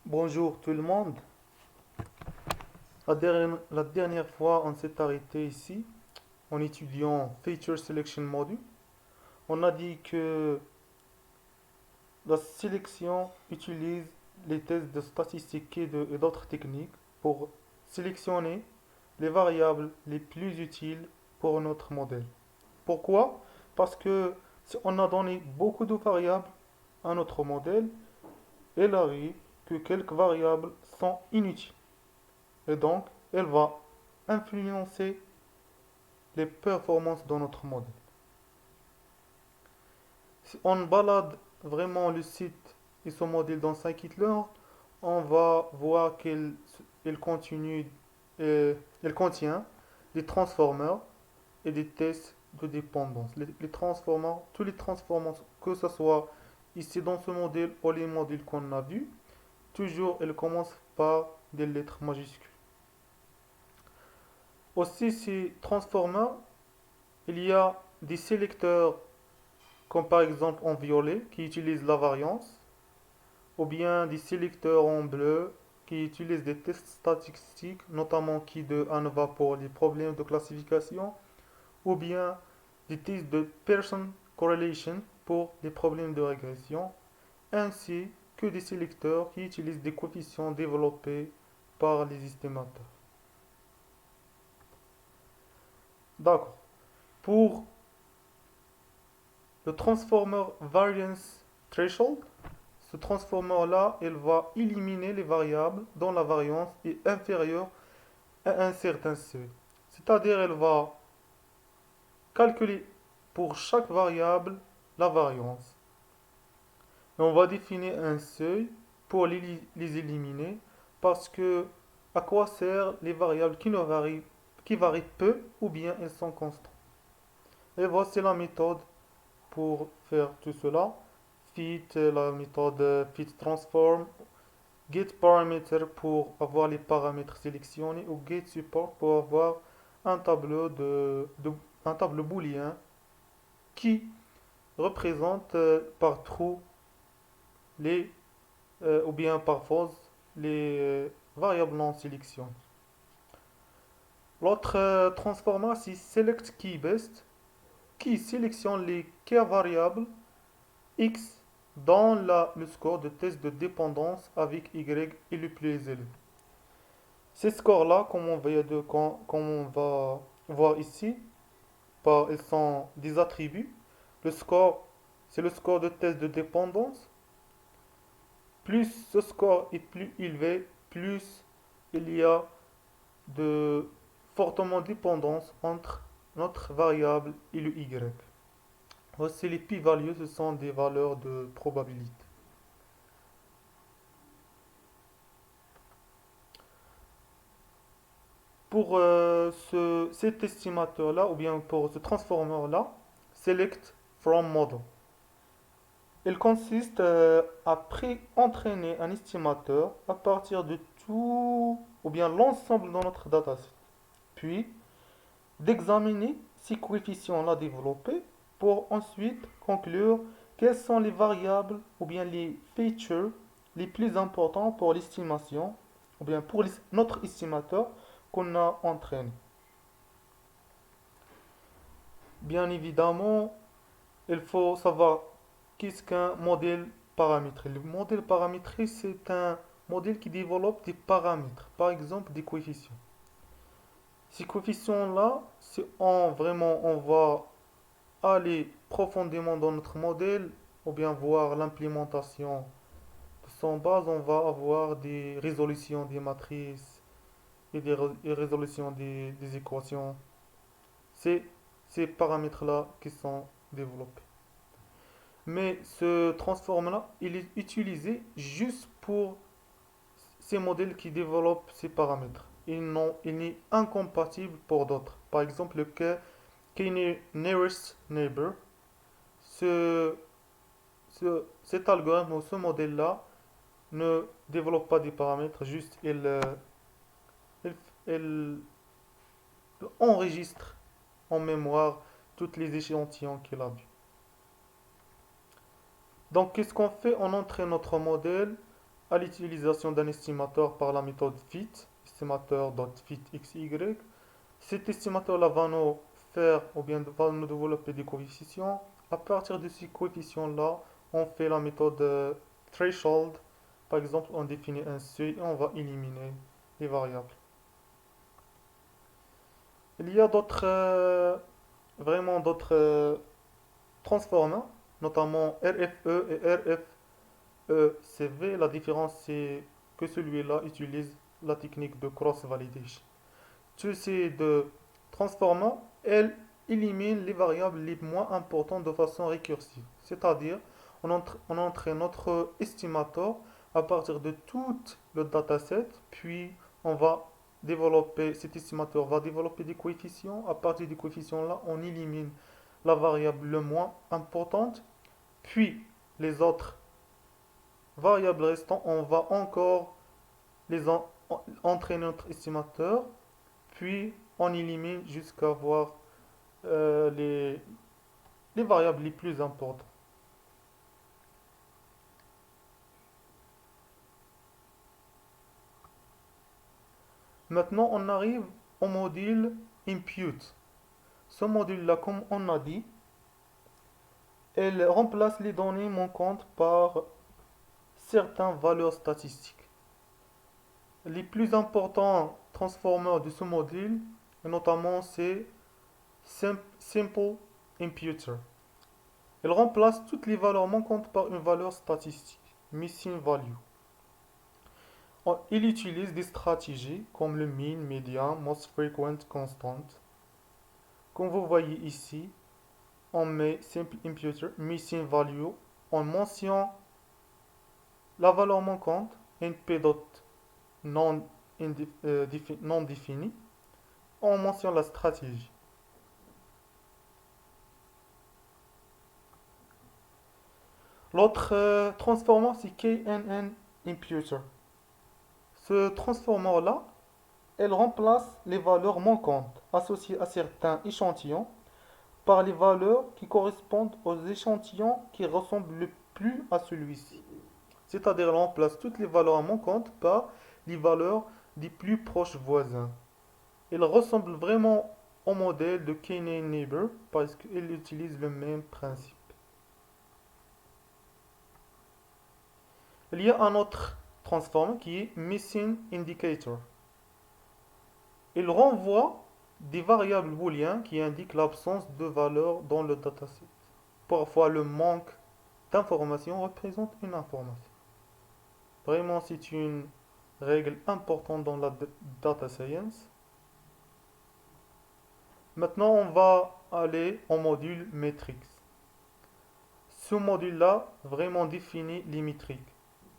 Bonjour tout le monde. La dernière fois, on s'est arrêté ici en étudiant Feature Selection Module. On a dit que la sélection utilise les tests de statistique et d'autres techniques pour sélectionner les variables les plus utiles pour notre modèle. Pourquoi? Parce que si on a donné beaucoup de variables à notre modèle, il arrive que quelques variables sont inutiles. Et donc, elle va influencer les performances de notre modèle. Si on balade vraiment le site et son modèle dans Scikit-learn, on va voir il continue, il contient des transformers et des tests de dépendance. Les transformers, tous les transformers, que ce soit ici dans ce modèle ou les modèles qu'on a vus, toujours ils commencent par des lettres majuscules. Aussi, ces transformers, il y a des sélecteurs comme par exemple en violet qui utilisent la variance, ou bien des sélecteurs en bleu qui utilisent des tests statistiques, notamment qui de ANOVA pour les problèmes de classification, ou bien des tests de Pearson correlation pour les problèmes de régression, ainsi que des sélecteurs qui utilisent des coefficients développés par les estimateurs. D'accord. Pour le transformer variance threshold, ce transformer-là, il va éliminer les variables dont la variance est inférieure à un certain seuil. C'est-à-dire, elle va calculer pour chaque variable la variance. Et on va définir un seuil pour les éliminer parce que à quoi servent les variables qui varient peu ou bien elles sont constantes. Et voici la méthode pour faire tout cela. La méthode fit transform, get parameter pour avoir les paramètres sélectionnés ou get support pour avoir un un tableau booléen qui représente par true les ou bien par false les variables non sélectionnées. L'autre transformation c'est select key best qui sélectionne les key variables x dans le score de test de dépendance avec y est le plus élevé. Ces scores-là, comme on va voir ici, ils sont des attributs. Le score, c'est le score de test de dépendance. Plus ce score est plus élevé, plus il y a de fortement dépendance entre notre variable et le y. Voici les p-values, ce sont des valeurs de probabilité. Pour cet estimateur-là, ou bien pour ce transformer-là, select from model. Il consiste à pré-entraîner un estimateur à partir de tout, ou bien l'ensemble de notre dataset. Puis, d'examiner ces coefficients-là développés pour ensuite conclure quelles sont les variables ou bien les features les plus importants pour l'estimation, ou bien pour notre estimateur qu'on a entraîné. Bien évidemment, il faut savoir qu'est-ce qu'un modèle paramétré. Le modèle paramétré, c'est un modèle qui développe des paramètres, par exemple des coefficients. Ces coefficients-là, si on va aller profondément dans notre modèle, ou bien voir l'implémentation de son base, on va avoir des résolutions des matrices et résolutions des équations. C'est ces paramètres-là qui sont développés. Mais ce transform-là, il est utilisé juste pour ces modèles qui développent ces paramètres. Il n'est incompatible pour d'autres. Par exemple, le cas nearest neighbor, ce, cet algorithme ou ce modèle-là ne développe pas des paramètres, juste il- il enregistre en mémoire toutes les échantillons qu'il a vus. Donc, qu'est-ce qu'on fait? On entraîne notre modèle à l'utilisation d'un estimateur par la méthode fit, estimateur.fitxy. Cet estimateur-là va nous faire ou bien va nous développer des coefficients. À partir de ces coefficients-là, on fait la méthode threshold. Par exemple, on définit un seuil et on va éliminer les variables. Il y a vraiment d'autres transformers, notamment RFE et RFECV. La différence, c'est que celui-là utilise la technique de cross-validation. Tous ces deux transformers, elles éliminent les variables les moins importantes de façon récursive. C'est-à-dire, on entraîne notre estimateur à partir de tout le dataset, puis on va cet estimateur va développer des coefficients. À partir des coefficients-là, on élimine la variable le moins importante, puis les autres variables restantes, on va encore les entraîner notre estimateur, puis on élimine jusqu'à voir euh, les, les variables les plus importantes. Maintenant, on arrive au module Impute. Ce module-là, comme on a dit, elle remplace les données manquantes par certaines valeurs statistiques. Les plus importants transformers de ce module, notamment, c'est Simple Imputer. Elle remplace toutes les valeurs manquantes par une valeur statistique, missing value. Il utilise des stratégies comme le mean, median, most frequent, constant. Comme vous voyez ici, on met simple imputer, missing value, on mentionne la valeur manquante, np dot non, non défini, on mentionne la stratégie. L'autre transformer, c'est KNN imputer. Ce transformer-là, elle remplace les valeurs manquantes associées à certains échantillons par les valeurs qui correspondent aux échantillons qui ressemblent le plus à celui-ci. C'est-à-dire elle remplace toutes les valeurs manquantes par les valeurs des plus proches voisins. Elle ressemble vraiment au modèle de Canaan Neighbor parce qu'elle utilise le même principe. Il y a un autre transform qui est Missing Indicator. Il renvoie des variables booléennes qui indiquent l'absence de valeur dans le dataset. Parfois, le manque d'information représente une information. Vraiment, c'est une règle importante dans la data science. Maintenant, on va aller au module Metrics. Ce module-là vraiment définit les métriques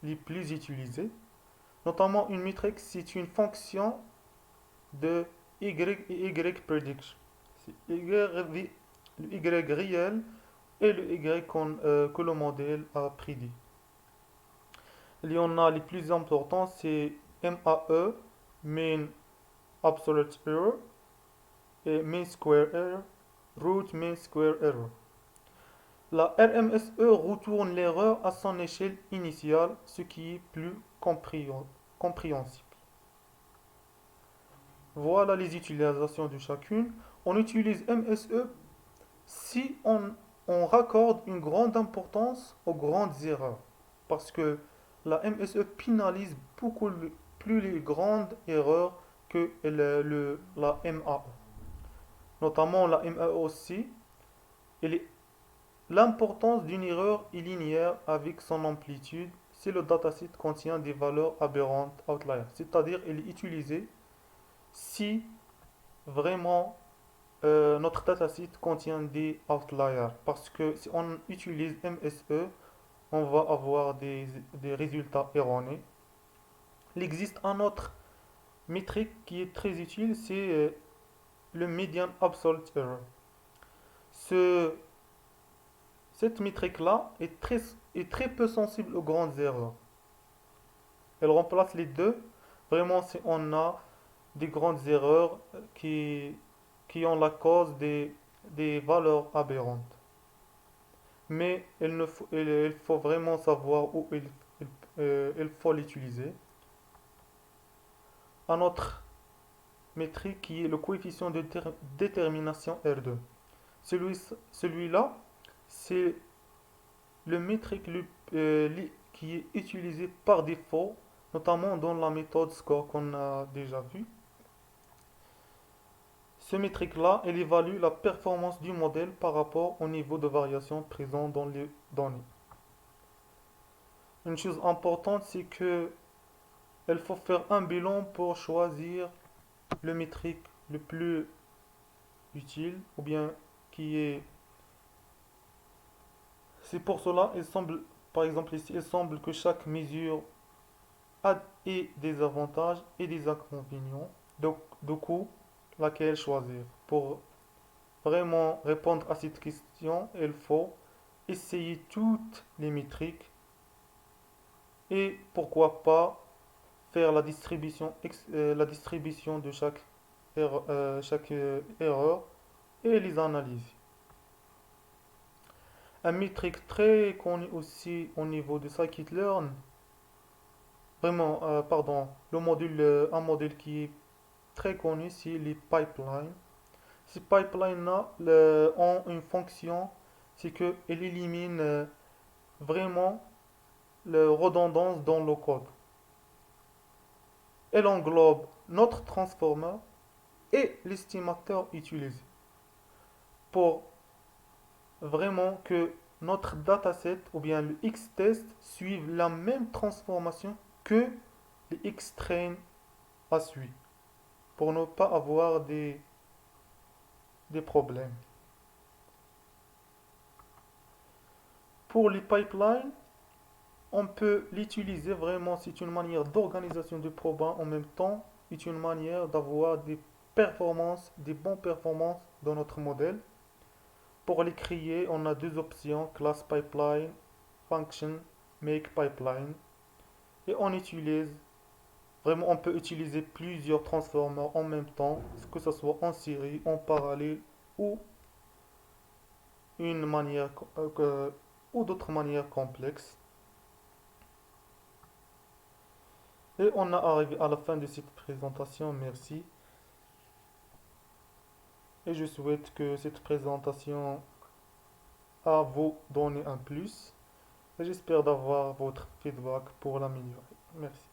les plus utilisées. Notamment, une métrique, c'est une fonction de y et y prediction. C'est le y réel et le y que le modèle a prédit. Il y en a les plus importants, c'est MAE, Mean Absolute Error, et Mean Square Error, Root Mean Square Error. La RMSE retourne l'erreur à son échelle initiale, ce qui est plus compréhensible. Voilà les utilisations de chacune. On utilise MSE si on raccorde une grande importance aux grandes erreurs. Parce que la MSE pénalise beaucoup plus les grandes erreurs que la MAE. Notamment la MAE aussi. L'importance d'une erreur est linéaire avec son amplitude si le dataset contient des valeurs aberrantes outliers. C'est-à-dire elle est utilisée si vraiment notre dataset contient des outliers. Parce que si on utilise MSE, on va avoir des résultats erronés. Il existe un autre métrique qui est très utile, c'est le median absolute error. Ce, cette métrique-là est très peu sensible aux grandes erreurs. Elle remplace les deux. Vraiment, si on a des grandes erreurs qui ont la cause des valeurs aberrantes. Mais il faut vraiment savoir où il faut l'utiliser. Un autre métrique qui est le coefficient de détermination R2. Celui-là, c'est le métrique qui est utilisé par défaut, notamment dans la méthode SCORE qu'on a déjà vu. Ce métrique-là, il évalue la performance du modèle par rapport au niveau de variation présent dans les données. Une chose importante, c'est que il faut faire un bilan pour choisir le métrique le plus utile ou bien qui est. C'est pour cela, il semble, par exemple ici, il semble que chaque mesure ait des avantages et des inconvénients. Donc, du coup, laquelle choisir? Pour vraiment répondre à cette question, il faut essayer toutes les métriques et pourquoi pas faire la distribution de chaque erreur et les analyser. Un métrique très connu aussi au niveau de scikit-learn, vraiment, pardon, un modèle qui est très connu, c'est les pipelines. Ces pipelines-là ont une fonction, c'est qu'elles éliminent vraiment la redondance dans le code. Elle englobe notre transformer et l'estimateur utilisé pour vraiment que notre dataset ou bien le X-test suive la même transformation que le X-train a suivi pour ne pas avoir des problèmes. Pour les pipelines, on peut l'utiliser vraiment, c'est une manière d'organisation du programme en même temps, c'est une manière d'avoir des performances, des bonnes performances dans notre modèle. Pour les créer, on a deux options, class pipeline, function, make pipeline. Et on peut utiliser plusieurs transformers en même temps, que ce soit en série, en parallèle ou une manière ou d'autres manières complexes. Et on a arrivé à la fin de cette présentation, merci. Et je souhaite que cette présentation a vous donné un plus. Et j'espère d'avoir votre feedback pour l'améliorer. Merci.